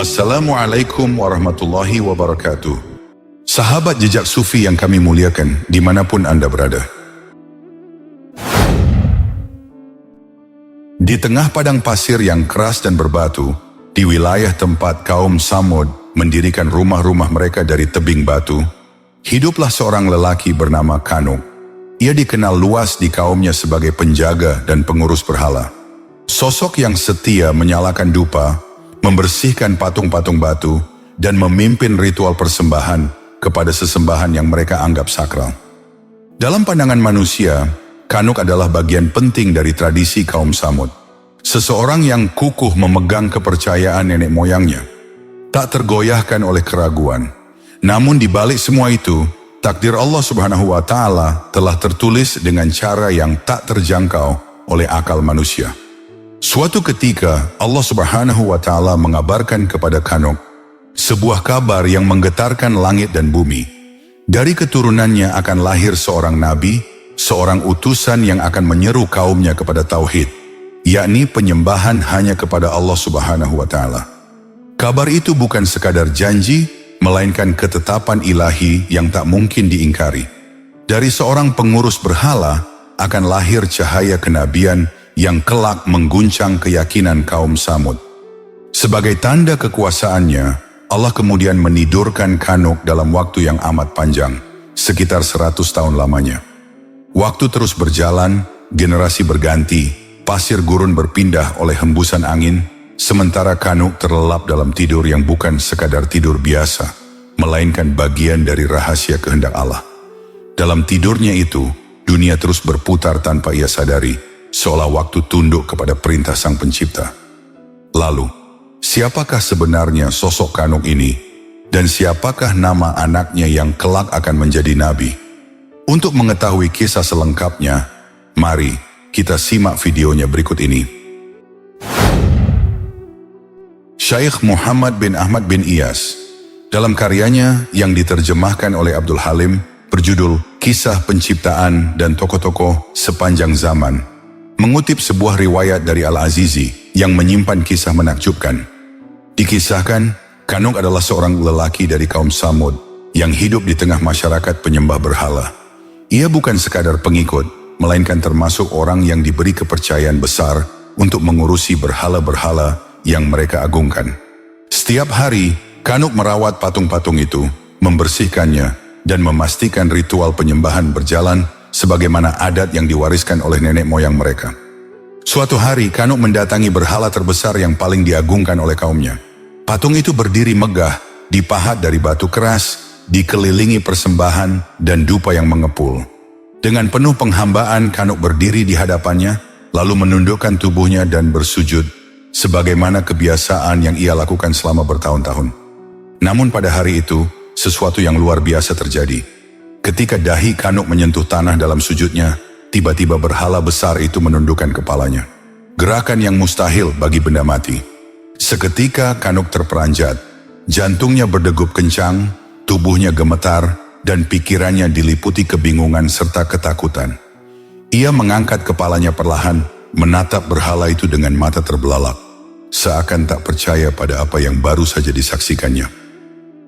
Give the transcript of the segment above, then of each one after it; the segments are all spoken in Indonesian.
Assalamualaikum warahmatullahi wabarakatuh. Sahabat jejak sufi yang kami muliakan dimanapun Anda berada. Di tengah padang pasir yang keras dan berbatu, di wilayah tempat kaum Samud mendirikan rumah-rumah mereka dari tebing batu, hiduplah seorang lelaki bernama Kanuk. Ia dikenal luas di kaumnya sebagai penjaga dan pengurus berhala. Sosok yang setia menyalakan dupa, membersihkan patung-patung batu, dan memimpin ritual persembahan kepada sesembahan yang mereka anggap sakral. Dalam pandangan manusia, Kanuk adalah bagian penting dari tradisi kaum Samud. Seseorang yang kukuh memegang kepercayaan nenek moyangnya, tak tergoyahkan oleh keraguan. Namun di balik semua itu, takdir Allah Subhanahu wa Ta'ala telah tertulis dengan cara yang tak terjangkau oleh akal manusia. Suatu ketika, Allah Subhanahu wa Ta'ala mengabarkan kepada Kanuk sebuah kabar yang menggetarkan langit dan bumi. Dari keturunannya akan lahir seorang nabi, seorang utusan yang akan menyeru kaumnya kepada tauhid, yakni penyembahan hanya kepada Allah Subhanahu wa Ta'ala. Kabar itu bukan sekadar janji, melainkan ketetapan ilahi yang tak mungkin diingkari. Dari seorang pengurus berhala akan lahir cahaya kenabian yang kelak mengguncang keyakinan kaum Samud. Sebagai tanda kekuasaannya, Allah kemudian menidurkan Kanuk dalam waktu yang amat panjang, sekitar 100 tahun lamanya. Waktu terus berjalan, generasi berganti, pasir gurun berpindah oleh hembusan angin, sementara Kanuk terlelap dalam tidur yang bukan sekadar tidur biasa, melainkan bagian dari rahasia kehendak Allah. Dalam tidurnya itu, dunia terus berputar tanpa ia sadari, seolah waktu tunduk kepada perintah Sang Pencipta. Lalu, siapakah sebenarnya sosok Kanuk ini? Dan siapakah nama anaknya yang kelak akan menjadi nabi? Untuk mengetahui kisah selengkapnya, mari kita simak videonya berikut ini. Syekh Muhammad bin Ahmad bin Iyas, dalam karyanya yang diterjemahkan oleh Abdul Halim, berjudul Kisah Penciptaan dan Tokoh-Tokoh Sepanjang Zaman, mengutip sebuah riwayat dari Al-Azizi yang menyimpan kisah menakjubkan. Dikisahkan, Kanuk adalah seorang lelaki dari kaum Samud yang hidup di tengah masyarakat penyembah berhala. Ia bukan sekadar pengikut, melainkan termasuk orang yang diberi kepercayaan besar untuk mengurusi berhala-berhala yang mereka agungkan. Setiap hari, Kanuk merawat patung-patung itu, membersihkannya, dan memastikan ritual penyembahan berjalan sebagaimana adat yang diwariskan oleh nenek moyang mereka. Suatu hari, Kanuk mendatangi berhala terbesar yang paling diagungkan oleh kaumnya. Patung itu berdiri megah, dipahat dari batu keras, dikelilingi persembahan dan dupa yang mengepul. Dengan penuh penghambaan, Kanuk berdiri di hadapannya, lalu menundukkan tubuhnya dan bersujud, sebagaimana kebiasaan yang ia lakukan selama bertahun-tahun. Namun pada hari itu, sesuatu yang luar biasa terjadi. Ketika dahi Kanuk menyentuh tanah dalam sujudnya, tiba-tiba berhala besar itu menundukkan kepalanya. Gerakan yang mustahil bagi benda mati. Seketika Kanuk terperanjat, jantungnya berdegup kencang, tubuhnya gemetar, dan pikirannya diliputi kebingungan serta ketakutan. Ia mengangkat kepalanya perlahan, menatap berhala itu dengan mata terbelalak, seakan tak percaya pada apa yang baru saja disaksikannya.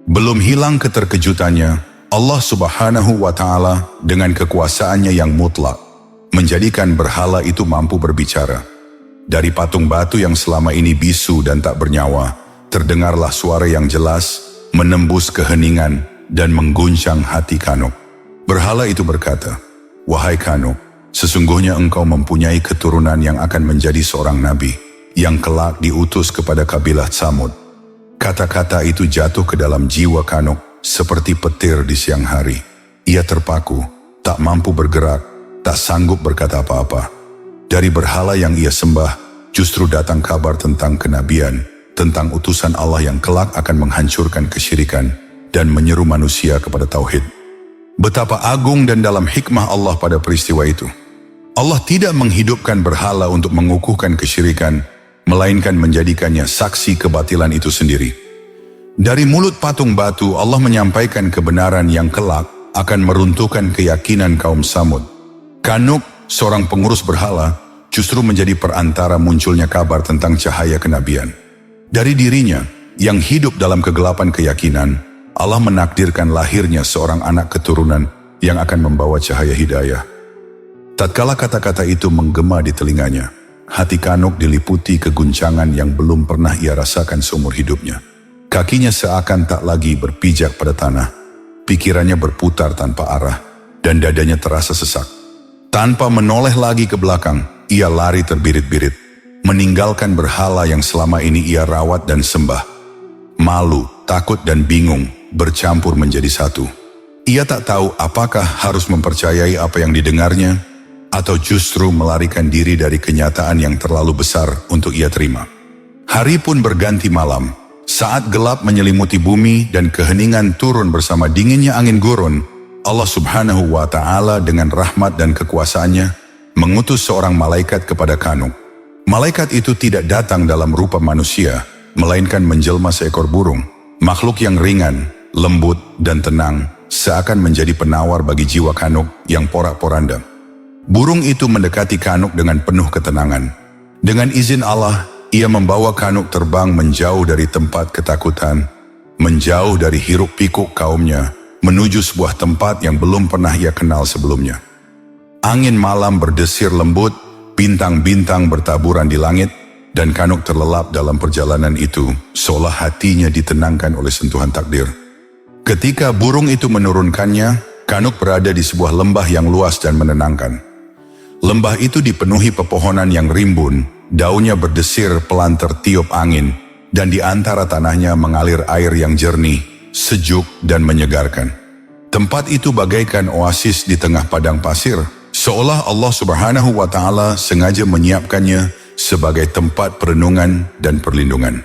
Belum hilang keterkejutannya, Allah Subhanahu wa Ta'ala dengan kekuasaannya yang mutlak menjadikan berhala itu mampu berbicara. Dari patung batu yang selama ini bisu dan tak bernyawa, terdengarlah suara yang jelas, menembus keheningan dan mengguncang hati Kanuk. Berhala itu berkata, "Wahai Kanuk, sesungguhnya engkau mempunyai keturunan yang akan menjadi seorang nabi, yang kelak diutus kepada kabilah Samud." Kata-kata itu jatuh ke dalam jiwa Kanuk seperti petir di siang hari. Ia terpaku, tak mampu bergerak, tak sanggup berkata apa-apa. Dari berhala yang ia sembah, justru datang kabar tentang kenabian, tentang utusan Allah yang kelak akan menghancurkan kesyirikan dan menyeru manusia kepada tauhid. Betapa agung dan dalam hikmah Allah pada peristiwa itu. Allah tidak menghidupkan berhala untuk mengukuhkan kesyirikan, melainkan menjadikannya saksi kebatilan itu sendiri. Dari mulut patung batu, Allah menyampaikan kebenaran yang kelak akan meruntuhkan keyakinan kaum Samud. Kanuk, seorang pengurus berhala, justru menjadi perantara munculnya kabar tentang cahaya kenabian. Dari dirinya, yang hidup dalam kegelapan keyakinan, Allah menakdirkan lahirnya seorang anak keturunan yang akan membawa cahaya hidayah. Tatkala kata-kata itu menggema di telinganya, hati Kanuk diliputi keguncangan yang belum pernah ia rasakan seumur hidupnya. Kakinya seakan tak lagi berpijak pada tanah, pikirannya berputar tanpa arah, dan dadanya terasa sesak. Tanpa menoleh lagi ke belakang, ia lari terbirit-birit, meninggalkan berhala yang selama ini ia rawat dan sembah. Malu, takut dan bingung bercampur menjadi satu. Ia tak tahu apakah harus mempercayai apa yang didengarnya, atau justru melarikan diri dari kenyataan yang terlalu besar untuk ia terima. Hari pun berganti malam, saat gelap menyelimuti bumi dan keheningan turun bersama dinginnya angin gurun. Allah Subhanahu wa Ta'ala dengan rahmat dan kekuasaannya mengutus seorang malaikat kepada Kanuk. Malaikat itu tidak datang dalam rupa manusia, melainkan menjelma seekor burung, makhluk yang ringan, lembut, dan tenang, seakan menjadi penawar bagi jiwa Kanuk yang porak-poranda. Burung itu mendekati Kanuk dengan penuh ketenangan. Dengan izin Allah, ia membawa Kanuk terbang menjauh dari tempat ketakutan, menjauh dari hiruk-pikuk kaumnya, menuju sebuah tempat yang belum pernah ia kenal sebelumnya. Angin malam berdesir lembut, bintang-bintang bertaburan di langit, dan Kanuk terlelap dalam perjalanan itu, seolah hatinya ditenangkan oleh sentuhan takdir. Ketika burung itu menurunkannya, Kanuk berada di sebuah lembah yang luas dan menenangkan. Lembah itu dipenuhi pepohonan yang rimbun, daunnya berdesir pelan tertiup angin, dan di antara tanahnya mengalir air yang jernih, sejuk dan menyegarkan. Tempat itu bagaikan oasis di tengah padang pasir, seolah Allah Subhanahu wa Ta'ala sengaja menyiapkannya sebagai tempat perenungan dan perlindungan.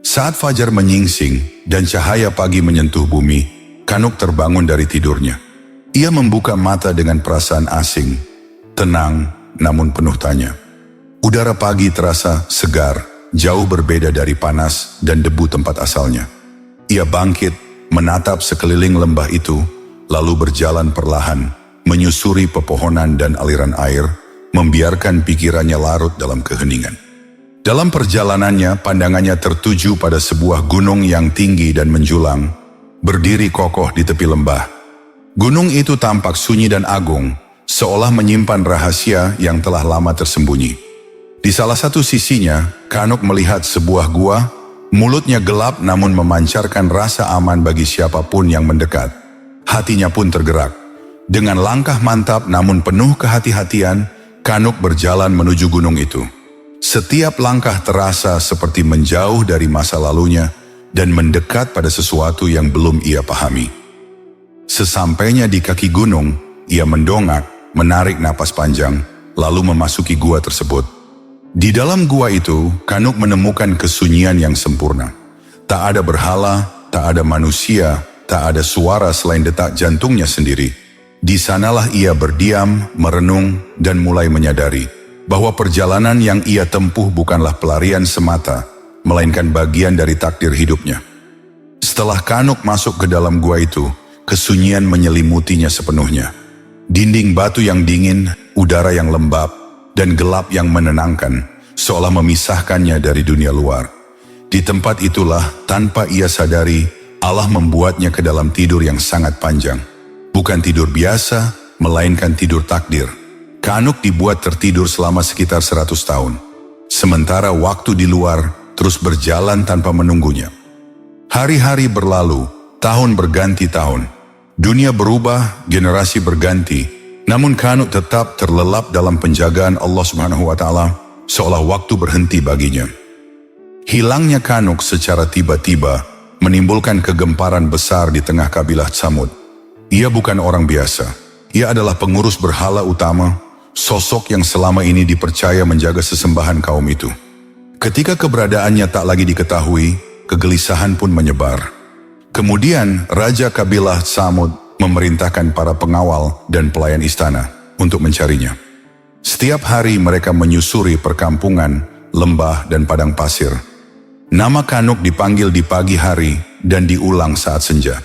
Saat fajar menyingsing dan cahaya pagi menyentuh bumi, Kanuk terbangun dari tidurnya. Ia membuka mata dengan perasaan asing, tenang namun penuh tanya. Udara pagi terasa segar, jauh berbeda dari panas dan debu tempat asalnya. Ia bangkit, menatap sekeliling lembah itu, lalu berjalan perlahan, menyusuri pepohonan dan aliran air, membiarkan pikirannya larut dalam keheningan. Dalam perjalanannya, pandangannya tertuju pada sebuah gunung yang tinggi dan menjulang, berdiri kokoh di tepi lembah. Gunung itu tampak sunyi dan agung, seolah menyimpan rahasia yang telah lama tersembunyi. Di salah satu sisinya, Kanuk melihat sebuah gua, mulutnya gelap namun memancarkan rasa aman bagi siapapun yang mendekat. Hatinya pun tergerak. Dengan langkah mantap namun penuh kehati-hatian, Kanuk berjalan menuju gunung itu. Setiap langkah terasa seperti menjauh dari masa lalunya dan mendekat pada sesuatu yang belum ia pahami. Sesampainya di kaki gunung, ia mendongak, menarik napas panjang, lalu memasuki gua tersebut. Di dalam gua itu, Kanuk menemukan kesunyian yang sempurna. Tak ada berhala, tak ada manusia, tak ada suara selain detak jantungnya sendiri. Di sanalah ia berdiam, merenung, dan mulai menyadari bahwa perjalanan yang ia tempuh bukanlah pelarian semata, melainkan bagian dari takdir hidupnya. Setelah Kanuk masuk ke dalam gua itu, kesunyian menyelimutinya sepenuhnya. Dinding batu yang dingin, udara yang lembab, dan gelap yang menenangkan, seolah memisahkannya dari dunia luar. Di tempat itulah, tanpa ia sadari, Allah membuatnya ke dalam tidur yang sangat panjang. Bukan tidur biasa, melainkan tidur takdir. Kanuk dibuat tertidur selama sekitar 100 tahun. Sementara waktu di luar terus berjalan tanpa menunggunya. Hari-hari berlalu, tahun berganti tahun. Dunia berubah, generasi berganti. Namun Kanuk tetap terlelap dalam penjagaan Allah Subhanahu wa Ta'ala, seolah waktu berhenti baginya. Hilangnya Kanuk secara tiba-tiba menimbulkan kegemparan besar di tengah kabilah Tsamud. Ia bukan orang biasa. Ia adalah pengurus berhala utama, sosok yang selama ini dipercaya menjaga sesembahan kaum itu. Ketika keberadaannya tak lagi diketahui, kegelisahan pun menyebar. Kemudian Raja kabilah Tsamud memerintahkan para pengawal dan pelayan istana untuk mencarinya. Setiap hari mereka menyusuri perkampungan, lembah dan padang pasir. Nama Kanuk dipanggil di pagi hari dan diulang saat senja.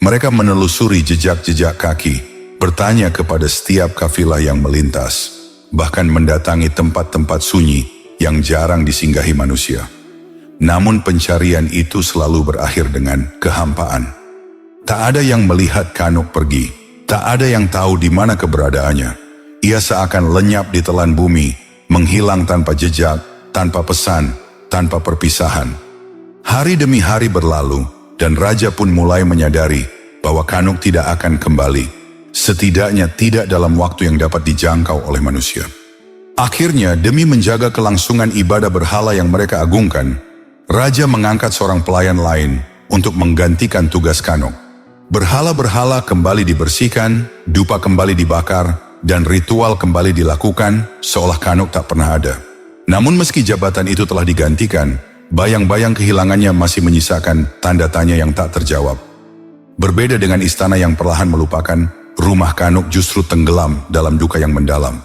Mereka menelusuri jejak-jejak kaki, bertanya kepada setiap kafilah yang melintas, bahkan mendatangi tempat-tempat sunyi yang jarang disinggahi manusia. namun pencarian itu selalu berakhir dengan kehampaan. Tak ada yang melihat Kanuk pergi, tak ada yang tahu di mana keberadaannya. Ia seakan lenyap di telan bumi, menghilang tanpa jejak, tanpa pesan, tanpa perpisahan. Hari demi hari berlalu, dan raja pun mulai menyadari bahwa Kanuk tidak akan kembali, setidaknya tidak dalam waktu yang dapat dijangkau oleh manusia. Akhirnya, demi menjaga kelangsungan ibadah berhala yang mereka agungkan, raja mengangkat seorang pelayan lain untuk menggantikan tugas Kanuk. Berhala-berhala kembali dibersihkan, dupa kembali dibakar, dan ritual kembali dilakukan seolah Kanuk tak pernah ada. Namun meski jabatan itu telah digantikan, bayang-bayang kehilangannya masih menyisakan tanda tanya yang tak terjawab. Berbeda dengan istana yang perlahan melupakan, rumah Kanuk justru tenggelam dalam duka yang mendalam.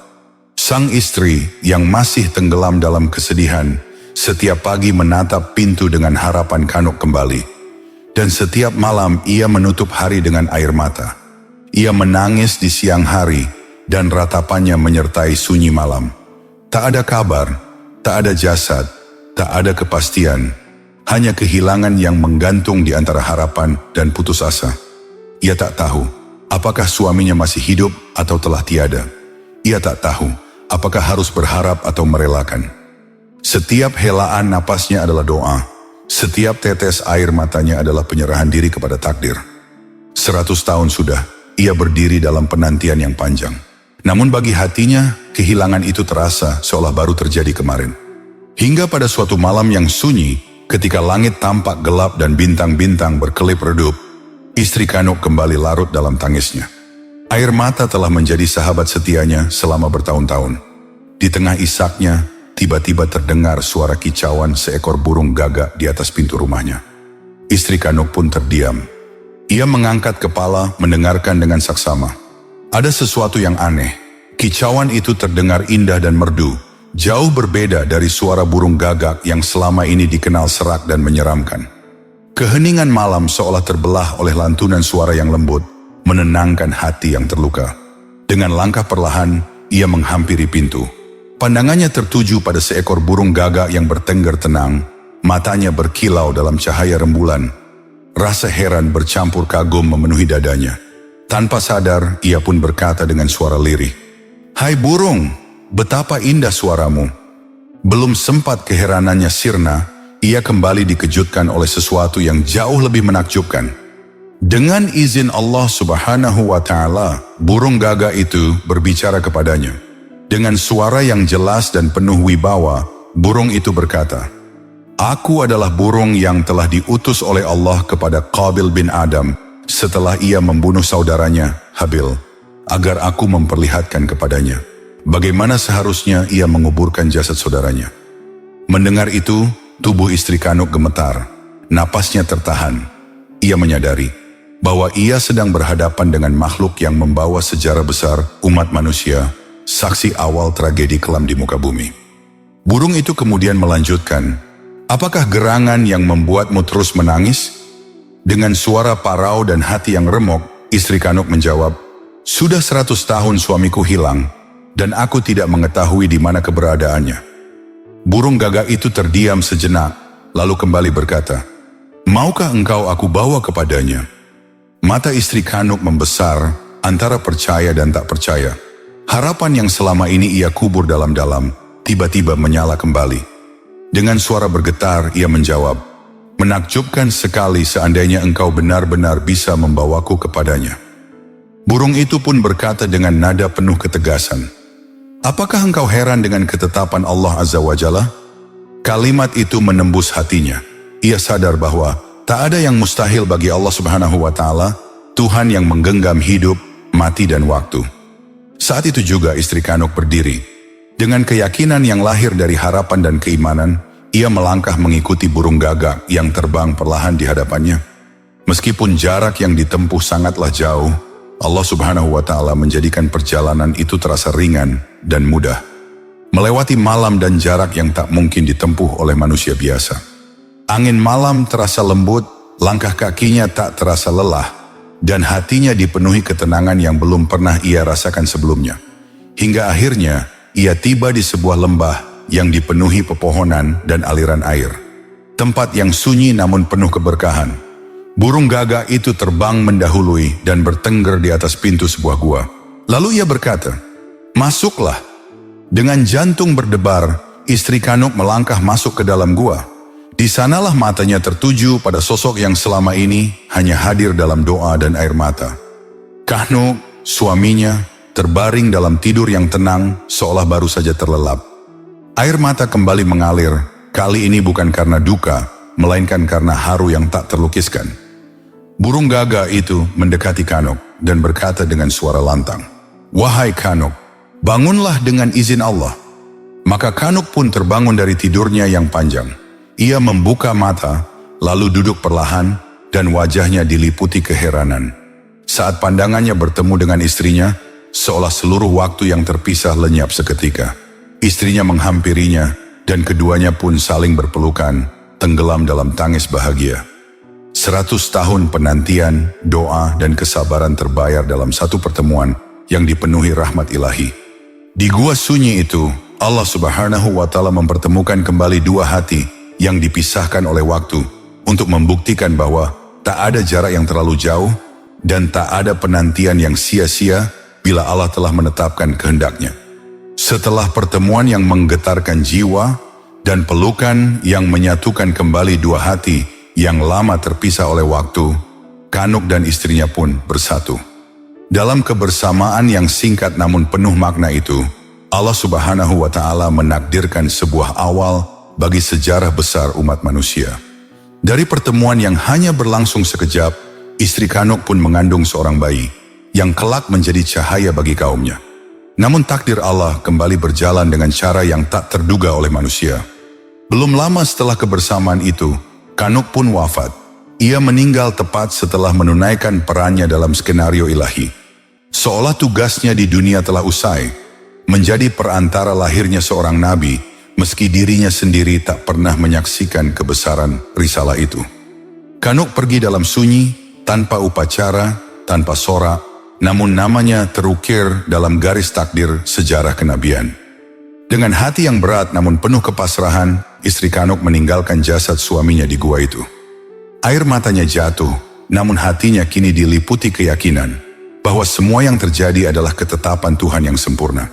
Sang istri yang masih tenggelam dalam kesedihan, setiap pagi menatap pintu dengan harapan Kanuk kembali. Dan setiap malam ia menutup hari dengan air mata. Ia menangis di siang hari, dan ratapannya menyertai sunyi malam. Tak ada kabar, tak ada jasad, tak ada kepastian. Hanya kehilangan yang menggantung di antara harapan dan putus asa. Ia tak tahu apakah suaminya masih hidup atau telah tiada. Ia tak tahu apakah harus berharap atau merelakan. Setiap helaan napasnya adalah doa. Setiap tetes air matanya adalah penyerahan diri kepada takdir. 100 tahun sudah ia berdiri dalam penantian yang panjang. Namun bagi hatinya, kehilangan itu terasa seolah baru terjadi kemarin. Hingga pada suatu malam yang sunyi, ketika langit tampak gelap dan bintang-bintang berkelip redup, istri Kanuk kembali larut dalam tangisnya. Air mata telah menjadi sahabat setianya selama bertahun-tahun. Di tengah isaknya, tiba-tiba terdengar suara kicauan seekor burung gagak di atas pintu rumahnya. Istri Kanuk pun terdiam. Ia mengangkat kepala mendengarkan dengan saksama. Ada sesuatu yang aneh. Kicauan itu terdengar indah dan merdu, jauh berbeda dari suara burung gagak yang selama ini dikenal serak dan menyeramkan. Keheningan malam seolah terbelah oleh lantunan suara yang lembut, menenangkan hati yang terluka. Dengan langkah perlahan, ia menghampiri pintu. Pandangannya tertuju pada seekor burung gagak yang bertengger tenang, matanya berkilau dalam cahaya rembulan. Rasa heran bercampur kagum memenuhi dadanya. Tanpa sadar, ia pun berkata dengan suara lirih, "Hai burung, betapa indah suaramu." Belum sempat keheranannya sirna, ia kembali dikejutkan oleh sesuatu yang jauh lebih menakjubkan. Dengan izin Allah Subhanahu wa Ta'ala, burung gagak itu berbicara kepadanya. Dengan suara yang jelas dan penuh wibawa, burung itu berkata, "Aku adalah burung yang telah diutus oleh Allah kepada Qabil bin Adam setelah ia membunuh saudaranya, Habil, agar aku memperlihatkan kepadanya bagaimana seharusnya ia menguburkan jasad saudaranya." Mendengar itu, tubuh istri Kanuk gemetar, napasnya tertahan. Ia menyadari bahwa ia sedang berhadapan dengan makhluk yang membawa sejarah besar umat manusia, saksi awal tragedi kelam di muka bumi. Burung itu kemudian melanjutkan, "Apakah gerangan yang membuatmu terus menangis?" Dengan suara parau dan hati yang remuk, istri Kanuk menjawab, "Sudah 100 tahun suamiku hilang, dan aku tidak mengetahui di mana keberadaannya." Burung gagak itu terdiam sejenak, lalu kembali berkata, "Maukah engkau aku bawa kepadanya?" Mata istri Kanuk membesar antara percaya dan tak percaya. Harapan yang selama ini ia kubur dalam-dalam, tiba-tiba menyala kembali. Dengan suara bergetar, ia menjawab, "Menakjubkan sekali seandainya engkau benar-benar bisa membawaku kepadanya." Burung itu pun berkata dengan nada penuh ketegasan, "Apakah engkau heran dengan ketetapan Allah Azza wa Jalla?" Kalimat itu menembus hatinya. Ia sadar bahwa tak ada yang mustahil bagi Allah Subhanahu wa Ta'ala, Tuhan yang menggenggam hidup, mati dan waktu. Saat itu juga istri Kanuk berdiri. Dengan keyakinan yang lahir dari harapan dan keimanan, ia melangkah mengikuti burung gagak yang terbang perlahan di hadapannya. Meskipun jarak yang ditempuh sangatlah jauh, Allah Subhanahu wa Ta'ala menjadikan perjalanan itu terasa ringan dan mudah. Melewati malam dan jarak yang tak mungkin ditempuh oleh manusia biasa. Angin malam terasa lembut, langkah kakinya tak terasa lelah, dan hatinya dipenuhi ketenangan yang belum pernah ia rasakan sebelumnya. Hingga akhirnya, ia tiba di sebuah lembah yang dipenuhi pepohonan dan aliran air. tempat yang sunyi namun penuh keberkahan. Burung gagak itu terbang mendahului dan bertengger di atas pintu sebuah gua. Lalu ia berkata, "Masuklah." Dengan jantung berdebar, istri Kanuk melangkah masuk ke dalam gua. Di sanalah matanya tertuju pada sosok yang selama ini hanya hadir dalam doa dan air mata. Kanuk, suaminya, terbaring dalam tidur yang tenang seolah baru saja terlelap. Air mata kembali mengalir, kali ini bukan karena duka, melainkan karena haru yang tak terlukiskan. Burung gagak itu mendekati Kanuk dan berkata dengan suara lantang, "Wahai Kanuk, bangunlah dengan izin Allah." Maka Kanuk pun terbangun dari tidurnya yang panjang. Ia membuka mata, lalu duduk perlahan, dan wajahnya diliputi keheranan. Saat pandangannya bertemu dengan istrinya, seolah seluruh waktu yang terpisah lenyap seketika. Istrinya menghampirinya, dan keduanya pun saling berpelukan, tenggelam dalam tangis bahagia. 100 tahun penantian, doa, dan kesabaran terbayar dalam satu pertemuan yang dipenuhi rahmat ilahi. Di gua sunyi itu, Allah Subhanahu wa Ta'ala mempertemukan kembali dua hati yang dipisahkan oleh waktu untuk membuktikan bahwa tak ada jarak yang terlalu jauh dan tak ada penantian yang sia-sia bila Allah telah menetapkan kehendaknya. Setelah pertemuan yang menggetarkan jiwa dan pelukan yang menyatukan kembali dua hati yang lama terpisah oleh waktu, Kanuk dan istrinya pun bersatu. Dalam kebersamaan yang singkat namun penuh makna itu, Allah Subhanahu wa Ta'ala menakdirkan sebuah awal bagi sejarah besar umat manusia. Dari pertemuan yang hanya berlangsung sekejap, istri Kanuk pun mengandung seorang bayi yang kelak menjadi cahaya bagi kaumnya. Namun takdir Allah kembali berjalan dengan cara yang tak terduga oleh manusia. Belum lama setelah kebersamaan itu, Kanuk pun wafat. Ia meninggal tepat setelah menunaikan perannya dalam skenario ilahi. Seolah tugasnya di dunia telah usai, menjadi perantara lahirnya seorang nabi, meski dirinya sendiri tak pernah menyaksikan kebesaran risalah itu. Kanuk pergi dalam sunyi, tanpa upacara, tanpa sorak, namun namanya terukir dalam garis takdir sejarah kenabian. Dengan hati yang berat namun penuh kepasrahan, istri Kanuk meninggalkan jasad suaminya di gua itu. Air matanya jatuh, namun hatinya kini diliputi keyakinan bahwa semua yang terjadi adalah ketetapan Tuhan yang sempurna.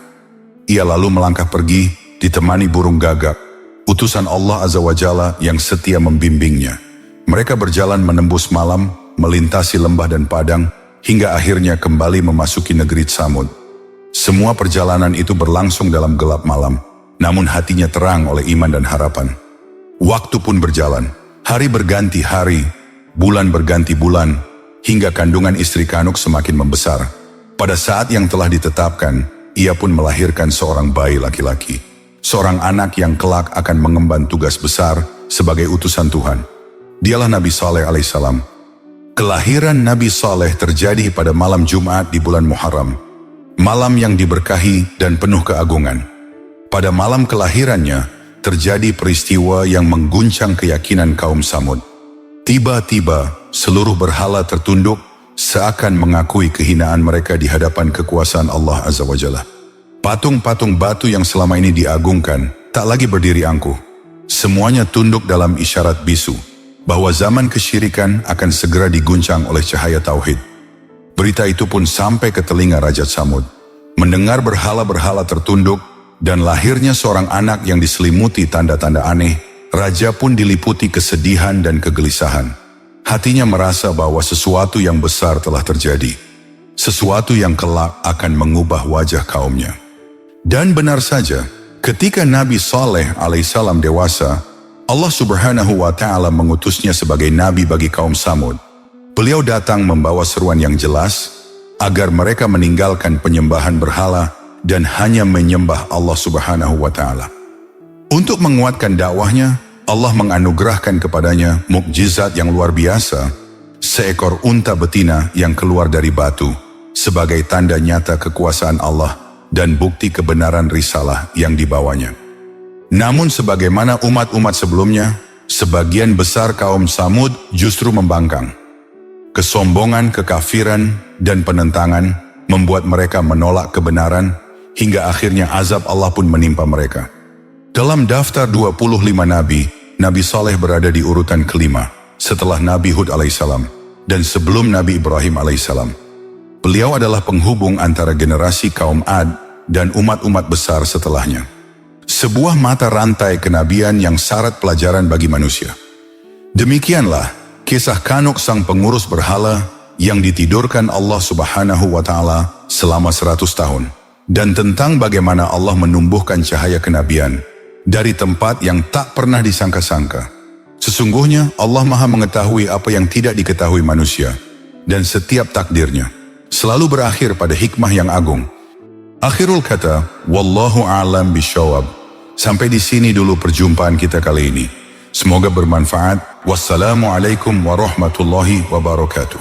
Ia lalu melangkah pergi, ditemani burung gagak, utusan Allah Azza wa Jalla yang setia membimbingnya. Mereka berjalan menembus malam, melintasi lembah dan padang, hingga akhirnya kembali memasuki negeri Tsamud. Semua perjalanan itu berlangsung dalam gelap malam, namun hatinya terang oleh iman dan harapan. Waktu pun berjalan, hari berganti hari, bulan berganti bulan, hingga kandungan istri Kanuk semakin membesar. Pada saat yang telah ditetapkan, ia pun melahirkan seorang bayi laki-laki, seorang anak yang kelak akan mengemban tugas besar sebagai utusan Tuhan. Dialah Nabi Saleh alaihissalam. Kelahiran Nabi Saleh terjadi pada malam Jumat di bulan Muharram, malam yang diberkahi dan penuh keagungan. Pada malam kelahirannya, terjadi peristiwa yang mengguncang keyakinan kaum Tsamud. Tiba-tiba, seluruh berhala tertunduk, seakan mengakui kehinaan mereka di hadapan kekuasaan Allah Azza wa Jalla. Patung-patung batu yang selama ini diagungkan, tak lagi berdiri angkuh. Semuanya tunduk dalam isyarat bisu, bahwa zaman kesyirikan akan segera diguncang oleh cahaya tauhid. Berita itu pun sampai ke telinga Raja Tsamud. Mendengar berhala-berhala tertunduk dan lahirnya seorang anak yang diselimuti tanda-tanda aneh, Raja pun diliputi kesedihan dan kegelisahan. Hatinya merasa bahwa sesuatu yang besar telah terjadi. Sesuatu yang kelak akan mengubah wajah kaumnya. Dan benar saja, ketika Nabi Saleh alaihissalam dewasa, Allah Subhanahu wa Ta'ala mengutusnya sebagai nabi bagi kaum Tsamud. Beliau datang membawa seruan yang jelas agar mereka meninggalkan penyembahan berhala dan hanya menyembah Allah Subhanahu wa Ta'ala. Untuk menguatkan dakwahnya, Allah menganugerahkan kepadanya mukjizat yang luar biasa, seekor unta betina yang keluar dari batu sebagai tanda nyata kekuasaan Allah dan bukti kebenaran risalah yang dibawanya. Namun sebagaimana umat-umat sebelumnya, sebagian besar kaum Tsamud justru membangkang. Kesombongan, kekafiran, dan penentangan membuat mereka menolak kebenaran, hingga akhirnya azab Allah pun menimpa mereka. Dalam daftar 25 nabi Nabi Saleh berada di urutan kelima, setelah Nabi Hud alaihissalam, dan sebelum Nabi Ibrahim alaihissalam. Beliau adalah penghubung antara generasi kaum Ad dan umat-umat besar setelahnya. Sebuah mata rantai kenabian yang syarat pelajaran bagi manusia. Demikianlah kisah Kanuk sang pengurus berhala yang ditidurkan Allah Subhanahu wa Ta'ala selama 100 tahun, dan tentang bagaimana Allah menumbuhkan cahaya kenabian dari tempat yang tak pernah disangka-sangka. Sesungguhnya Allah Maha mengetahui apa yang tidak diketahui manusia, dan setiap takdirnya selalu berakhir pada hikmah yang agung. Akhirul kata, wallahu a'lam bisyawab. Sampai di sini dulu perjumpaan kita kali ini. Semoga bermanfaat. Wassalamualaikum warahmatullahi wabarakatuh.